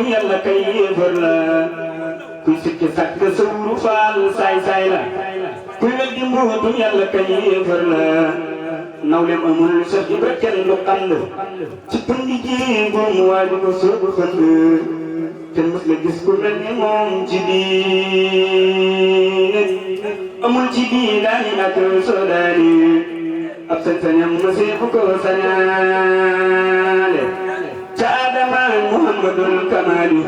Yalla kay yéefar la kuy sikki sàkk sawru faal saay saay la kuy weddi mbuutum Yalla kay yéefar la nawlem amul sax ibra kenn du xand ci tundi ji ngoom waaju ko soobu fënd kenn mës la gis ku mel ni moom ci diine amul ci diinaani ak soodaani ab sañ-sañam mëseefu ko sañaale ca Adama Muhammadul Kamali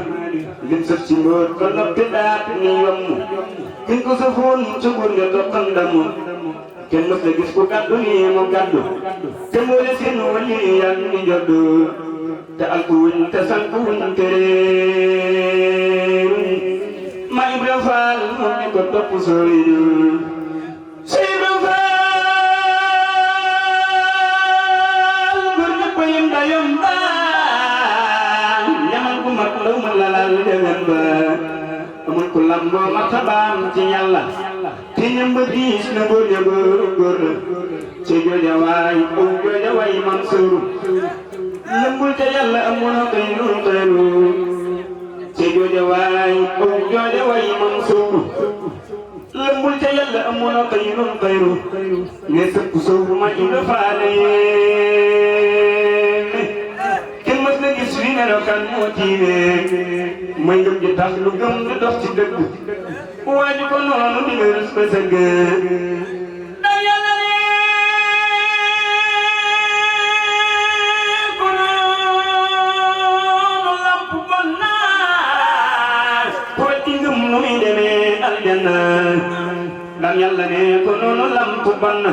lim sëf ci mbóot ba noppi daat ni yomm kin ko sëfoon ca góor nga toqam damu kenn mës la gis ku gàddu nii mu gàddu te mboole seen wali yan ni joddu te alku wuñ te sanku wuñ te réeruñ ma Ibra Faal moom ni ko topp sori ñu Ibra Faal góor ñëpp yim da yomba law ma lalal demen ba amul ku lamboo martabaam ci Yàlla te ñamba diis na góor ña góor la ci jooja waay aw jooja waay Mansuur lëmbul te Yàlla amul xayru xayru ci jooja waay aw jooja waay Mansuur lëmbul te Yàlla amul xayru xayru ne sëpp soow ma Ibra Faal kan moo tiime mooy ngëm ji tax lu gëm du dox ci dëgg waaju ko noonu di nga rus ba sëgg da Yàlla ne ko noonu lamp bon naa ko wetti ngëm nu muy demee aljanna dan Yàlla ne ko noonu lamp bon na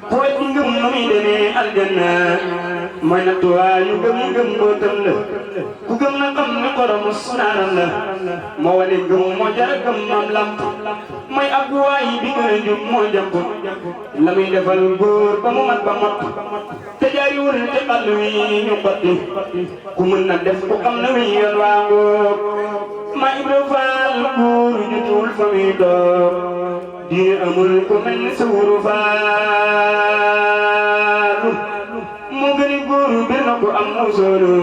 ko wetti ngëm nu muy demee aljanna mooy nattuwaayu gëm bootam la ku gëm na xam ne xoromu sunaaram la moo wane gëm moo jara gëm mam lamp mooy ab waay bi gën a jub moo jàpp la muy defal góor ba mu mat ba mot te jaariwul te xàll wi ñu xotti ku mën na def ku xam na wi yoon waa ngoog ma Ibra Faal góor ñu tuul fa muy toog diine amul ku mel ni Sawru Faal moo gën a góor bir na ko am aw solo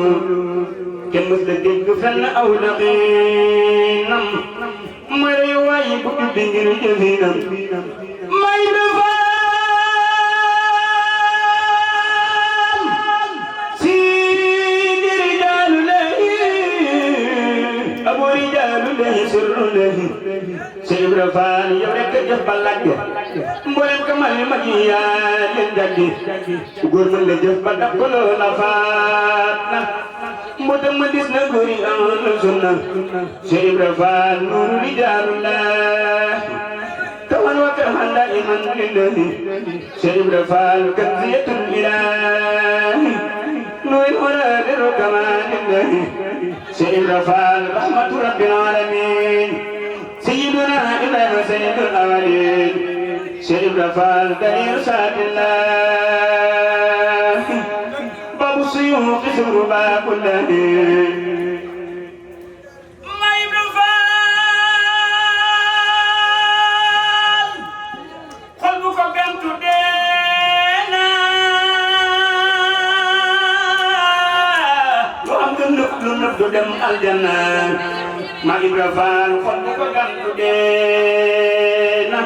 kenn mës la dégg fenn aw daqiinam mooy rey waayi bu jubbi ngir jëfinam ma Ibra Faal si di rijaalu lahi abu rijaalu lahi sirru lahi si Ibra Faal yow rek a jëf ba lagge mboolem kamal ni mag yi yaa leen jaggi góor mën la jëf ba dab ko loola faat na mbootam ma dis na góor yi amoon na sunna Cheikh Ibra Faal nuuru rijaalullah kaman wa kaman daiman lillahi Cheikh Ibra Faal kanziyatul ilahi nuurul waraadiru kamalillahi Cheikh Ibra Faal rahmatu rabbil alamin sayyiduna Ibrahima sayyidul awwalin Cheikh Ibra Faal daliil saadillah babu suyuux suru baabul lahin ma Ibra Faal xol bu ko gantu deena lu am lu nëb du dem aljanna ma Ibra Faal xol bu ko gantu deena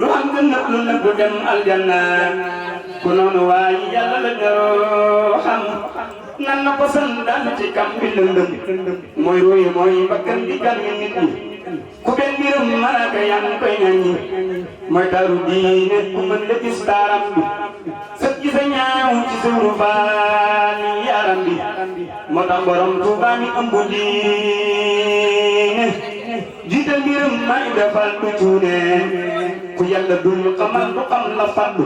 lu am gën nag lu nag du dem aljanna ku noonu waaye Yàlla la daroo xam nan na ko san daan ci kam bi lëndëm mooy roy mooy bakkan di gan nit ñi ku benn mbirum malaaka yaa ngi koy ŋaññi mooy taaru diine ku mën la gis taaram bi sët gi sa ñaaw ci Sawru Faal yaram bi moo tax borom Tuubaa mi ëmb diine jiital mbirum ma Ibra Faal du cuune ku Yàlla dul xamal du xam la faddu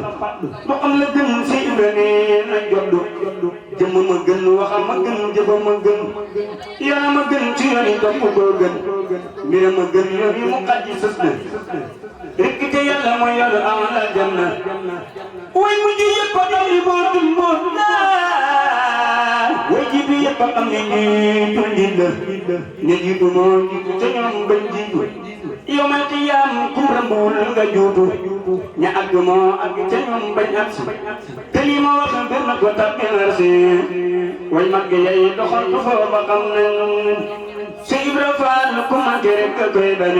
du xam la gën si Ibra nee na joddu jëmm ma gën waxa ma gën jëfa ma gën yana ma gën ci yoon yi topp koo gën mbira ma gën yoon yi mu xaj sës na rekk te Yàlla mooy yoonu amal aljanna way mu ji yëpp ko doon yi bootul mboot way ji bi yëpp ñëpp xam ne jiitu njiit la ne jiitu moo jiitu te ñoom bañ jiitu yow man xiyaam ku rambul nga juutu ña àgg moo àgg te ñoom bañ àgg si te lii ma wax bir na ko tàbbi si way mag yay doxal ko foofa xam nañ Cheikh Ibra Fall ku manqué rek ka koy bañ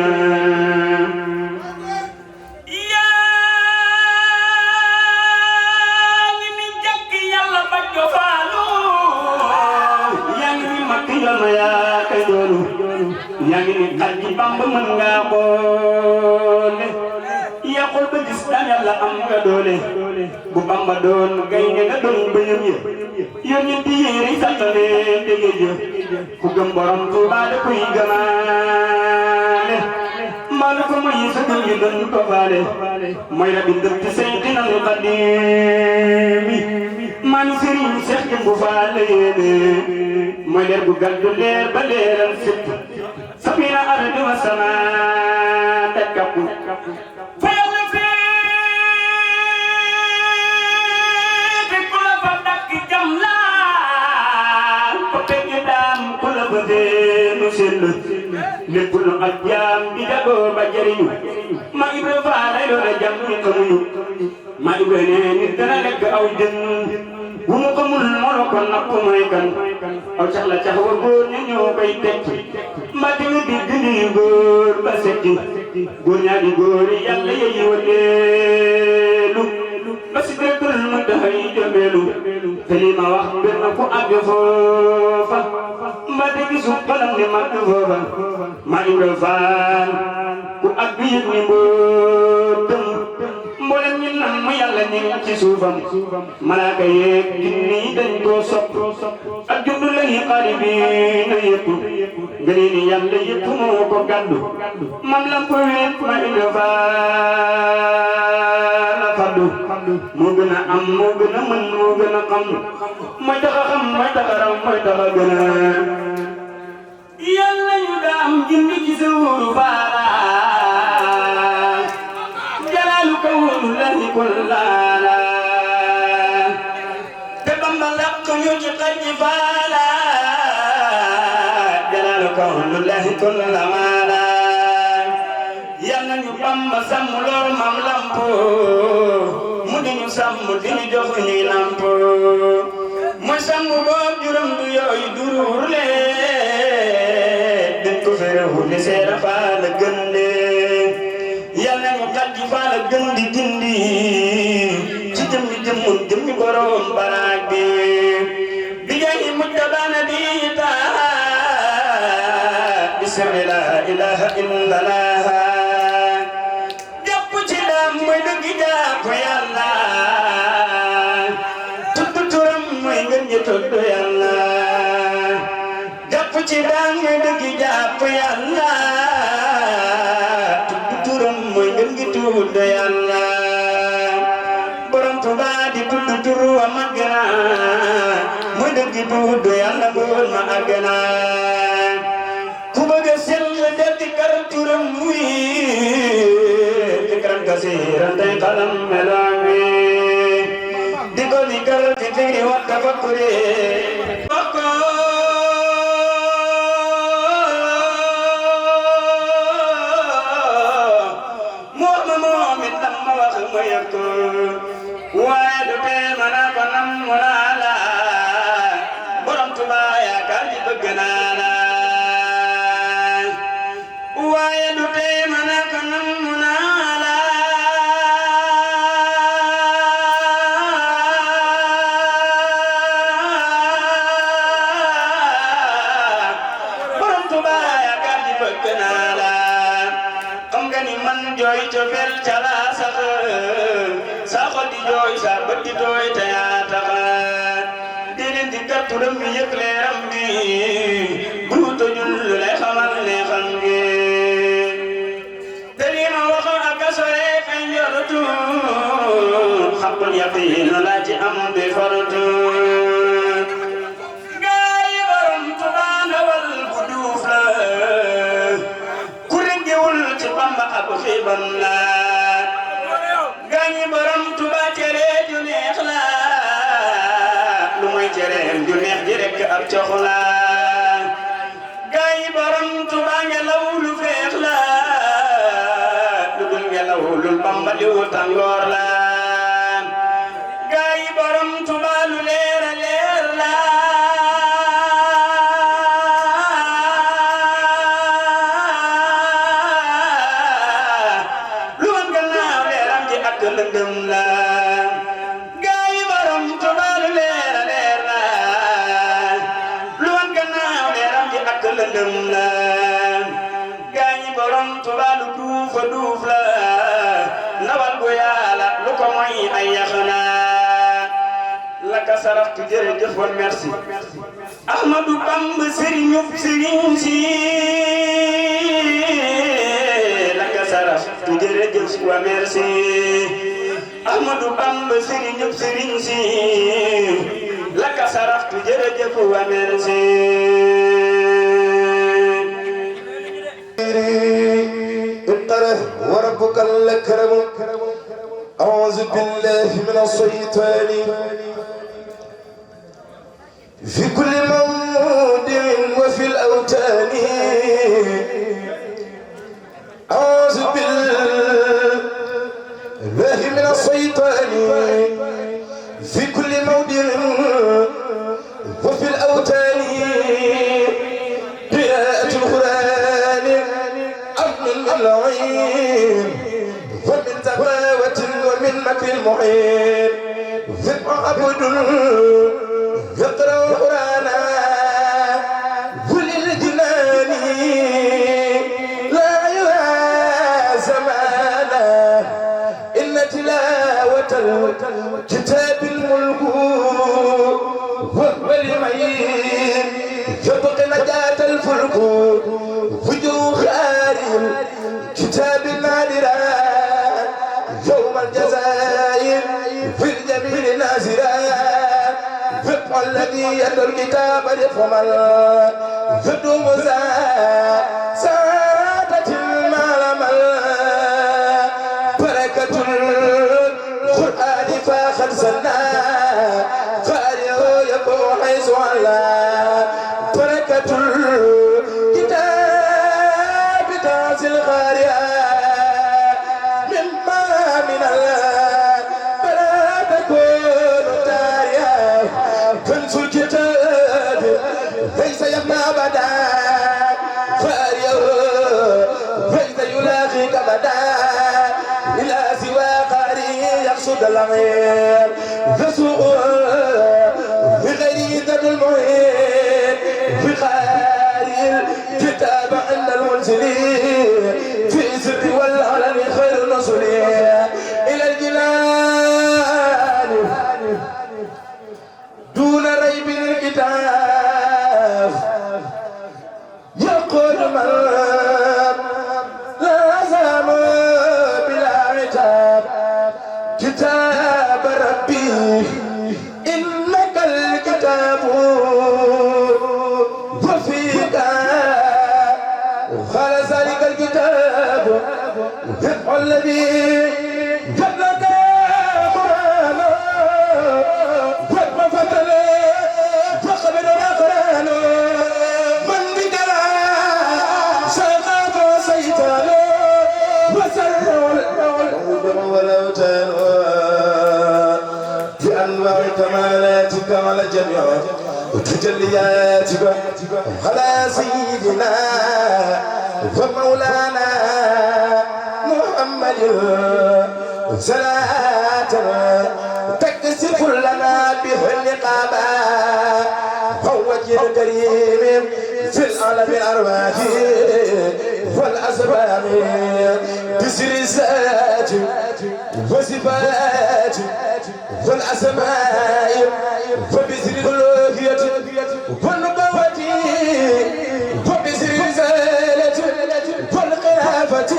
yaa ngi ni xaj ji Bamba mën ngaa boole yàqul ba gis daan yàlla am nga doole bu Bamba doon gaynde nga doon bëñam ya yoon ñi di yéeri sàttale dégg jë ku gëm borom Tuuba da koy gëmaale mbaalu ko muy sa gëm yi doon ko faale mooy rabi dëpp Seydina Xaadimi man Sëriñ Seex Jëmbu Faal yéene mooy leer bu gàddu leer ba leeral sëpp Safina ardi wa sama takkapu fayal fi ku la fa dakk jam la ko teg daam ku la fa deenu sell lépp lu ak jaam di dagoo ba jariñu ma Ibra Faal lay doon a jam ñi xamuñu ma Ibra nee nit dana lekk aw jën bu mu xamul moo ko napp mooy kan aw cax la cax wa góor ña ñoo koy tekki mbati nga digg ni góor ba sekki góor ñaa di góor yi yàlla yeyi waleelu ba si dëkkul ma daxay jëmbeelu te li ma wax mbir na ku àgg foofa mbati gisu xalam ni mag foofa ma Ibra Faal ku àgg yëg ni mbootam mboolem ñi nam mu yàlla ñi ci suufam malaaka yeeg jinni dañ koo sopp ak juddu lañu xaalibiina yëpp ngënee ni yàlla yëpp moo ko gàddu man lamp wéet ma Ibra Faal a faddu moo gën a am moo gën a mën moo gën a xam mooy tax a xam mooy tax a raw mooy tax a gën a yàlla yu daam jinni ci sa wóoru faala kullana te Bamba làq ñu ci xaj ji faala jalaalu kawnullahi kullana yal na ñu Bamba sàmm lool mam lampo mu di ñu sàmm di ñu jox ñuy nampo mooy sàmm boob juróom du yooyu duruur lee din ko ferewu li seera faala gën lee yal na ñu xaj ji faala gën di gindi ci jëmmi jëmmun jëmmi borom baraag bi bi jaayi mujtabana bi taa bi sirri la ilaha illallah jàpp ci daam mooy dëgg jàpp yàlla tudd turam mooy ngeen ñi tudd yàlla jàpp ci daam mooy dëgg jàpp yàlla mooy ngeen ngi tudd yàlla borom Tuuba di tudd turu wa màgg na mooy dëgg tudd yàlla góor ma àgg na ku bëgg a sell del di kar turam wi dikran kasiran tey xalam meloon wi di ko di kar di firi wa tafakkuri waaye du tee ma naa ko nam mu naa la borom Tuuba yaakaar ji bëgg naa la waaye du tee ma naa ko nam mu naa la borom Tuuba yaakaar ji bëgg naa la xam nga ni man jooy cofeel ca la sax sa xol di jooy sa bët di tooy te yaa taxa di leen di kat turam mi yëg leeram gi bu tojul lu lay xamal ne xam gi te lii ma wax ak a sore kay njortu xaqul yaqiin laa ci am di faratu gaay borom Tuuba ndawal bu duuf la ku reggewul ci Bamba ab xiibam la gañi borom Tuuba cere ju neex la lu mooy cere ju neex ji rek ab cox la ngelaw lu feex la lu dul ngelaw lu Bamba di wu tàngoor la gaay yi borom Tuuba lu leer a leer la lu wan gannaaw leeram ji ak lëndëm la gaay yi borom Tuuba lu leer a leer la lu wan gannaaw leeram ji ak lëndëm la gaay yi borom Tuuba lu duufa duuf la nawal gu Yàlla lu ko moy ay yax la laka saraftu jërëjëf wa merci Ahmadou Bamba sëriñub sëriñ si laka saraftu jërëjëf wa merci Ahmadou Bamba sëriñub sëriñ si laka saraftu jërëjëf wa merci وربك الأكرم أعوذ بالله من الشيطان في كل موضع وفي الأوتان أعوذ بالله من الشيطان في كل موضع وفي الأوتان قراءة القرآن أمن من العين ومن تغاوة ومن مكر المحيط ذبح عبد يقرأ القرآن وللجنان لا يرى زمانا إن تلاوة الكتاب الملك وهو المعين يبقى نجاة الفلك وجوه خارج كتاب النادرة يوم الجزاء في الجميل نازرا فقه الذي يدعو الكتاب لفمل يدوم سادة المعلمل بركة القرآن فاخر سنة قارئه يبقى حيث على بركة الكتاب تنزل قارئة مما من بلا تكون تاريا كنز الكتاب ليس يبنى أبدا قارئه ليس يلاقيك أبدا إلى سوى قارئ يقصد الأمير يسوق بغير ذات المعين بقارئ الكتاب عند المنزلين في سر والعلن خير الرسل إلى الجنان دون ريب الكتاب يقول من لا زام بلا عتاب كتاب ربي إنك الكتاب وفيك قال ذلك الكتاب يدعو الذي جلك قرآنه واتمفتل فقبل الأقران من بجرى سقط وسيطان وسر والأوتان بأنواع كمالاتك على الجميع وتجلياتك على سيدنا ومولانا محمد صلاة تكسف لنا به النقابة هو وجه الكريم في العالم الأرواح والأسباب بسر الذات وصفات والأسماء وبسر الألوهية والنبوة وبسر الرسالة والخلافة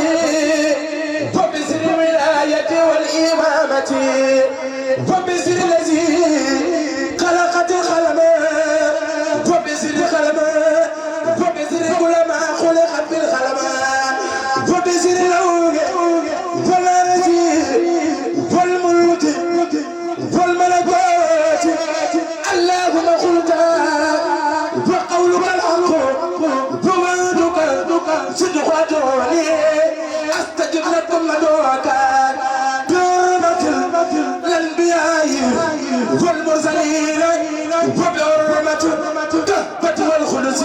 وبسر الولاية والإمامة وبسر الذي خلقت القلم وبسر القلم وبسر كل ما خلقت بالقلم وبسر الأوج والأرض والملك والملكوت اللهم قلت فادعوني أستجب لكم دعاء بحرمة الأنبياء والمرسلين وبحرمة التهبة والخلص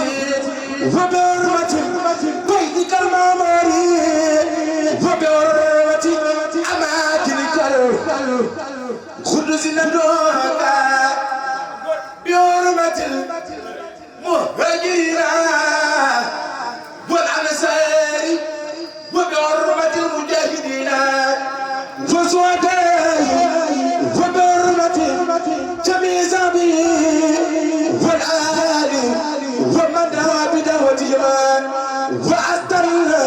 وبحرمة بيتك المعمر وبحرمة أماكنك القدس ندعوك بحرمة المهاجرين والأنصار وبحرمة المجاهدين وسعداء وبحرمة جميع الصحابة والآل ومن دعا بدعوتهم واستنى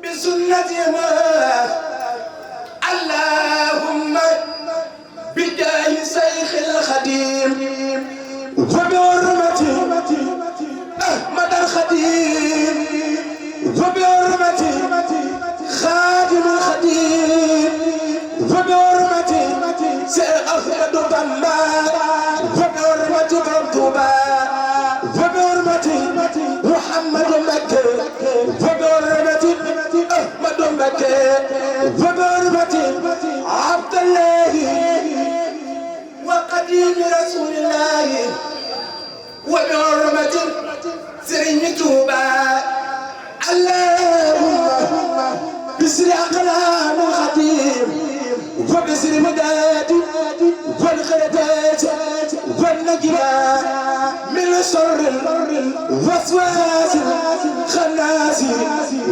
بسنتهم اللهم بجاه شيخ الخديم وبحرمة أحمد الخديم وبحرمة خادم الخديم وبحرمة شيخ أحمد بامبا وبحرمة طوبى وبحرمة محمد مكة وبحرمة أحمد مكة وبحرمة عبد الله وقديم رسول الله وبحرمة سرين توبى اللهم بسر أقلام الخطيب وبسر مداد والخلدات والنجمة من شر الوسواس الخناس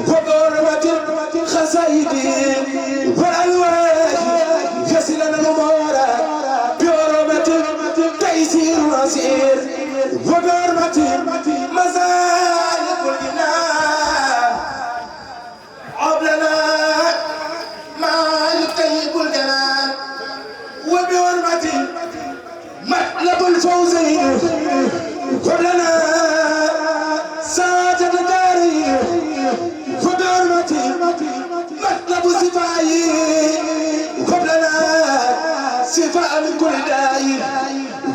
وبحرمة الخسائد والألواح يسلنا الأمور بحرمة تيسير وسير وبحرمة مزايا الجنان عبلنا ما يطيب الجنان وبحرمة مطلب الفوزين قبلنا سعادة الدارين وبحرمة مطلب السفاي قبلنا شفاء من كل داء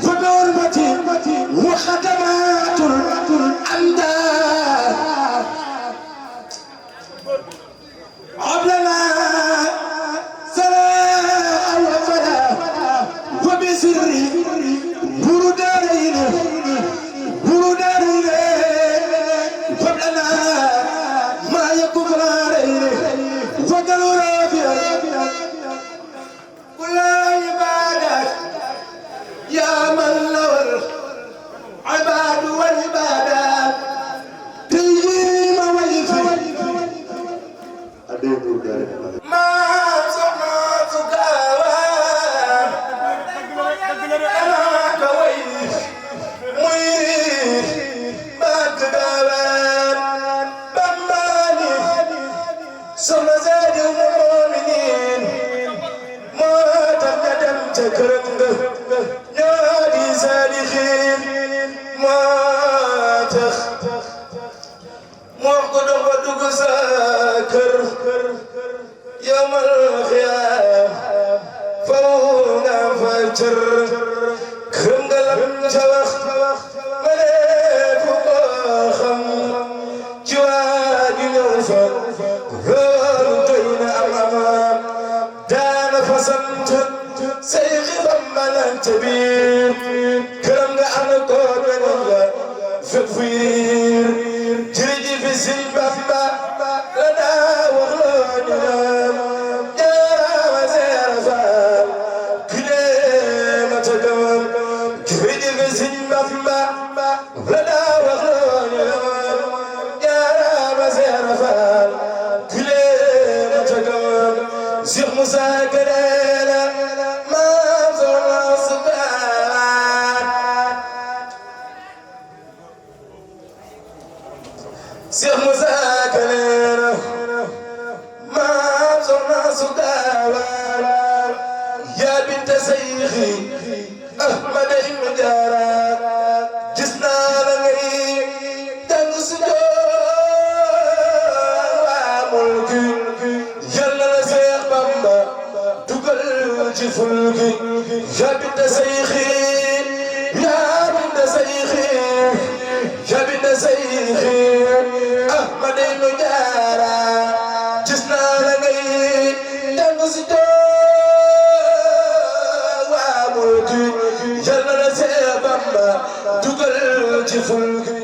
وبحرمة وخدمات الأمداد عبلنا سلام وفلاح وبسر برودارين قبلنا ما يكون عليه وقالوا رافيا كل عبادة يا من له العباد والعبادات تيجي مويفي ما سمعتك أنا كويس ميت بكبابان بماني سمع زاد المؤمنين ما تقدم تكرم يا دي صالحين ما تخ موقد ودق ساكر يوم الخيام فونا فجر كرم قلم جوخ مليك وخم جواد نوفا رانتين أمام دان فسنت سيخ ضمن تبير كرم قلم قوة فكفير جريدي في سنبابا لنا وغلاننا يا وزير فال كلمة تقوم جريدي في سنبابا لنا وغلاننا يا وزير فال كلمة تقوم شيخ موسى كرينا ما زرنا صبان شيخ موسى كرينا ما زرنا صبان يا بنت شيخي أحمد المجارة جسنا لغي تنس ملكي يلا لشيخ بامبا تقل جفلكي يا بنت شيخي يا بنت شيخي يا بنت شيخي أحمد Mamadou Diarra gis naa la ngay tàng si waa mulki yal na la Seex Bamba dugal ci fulki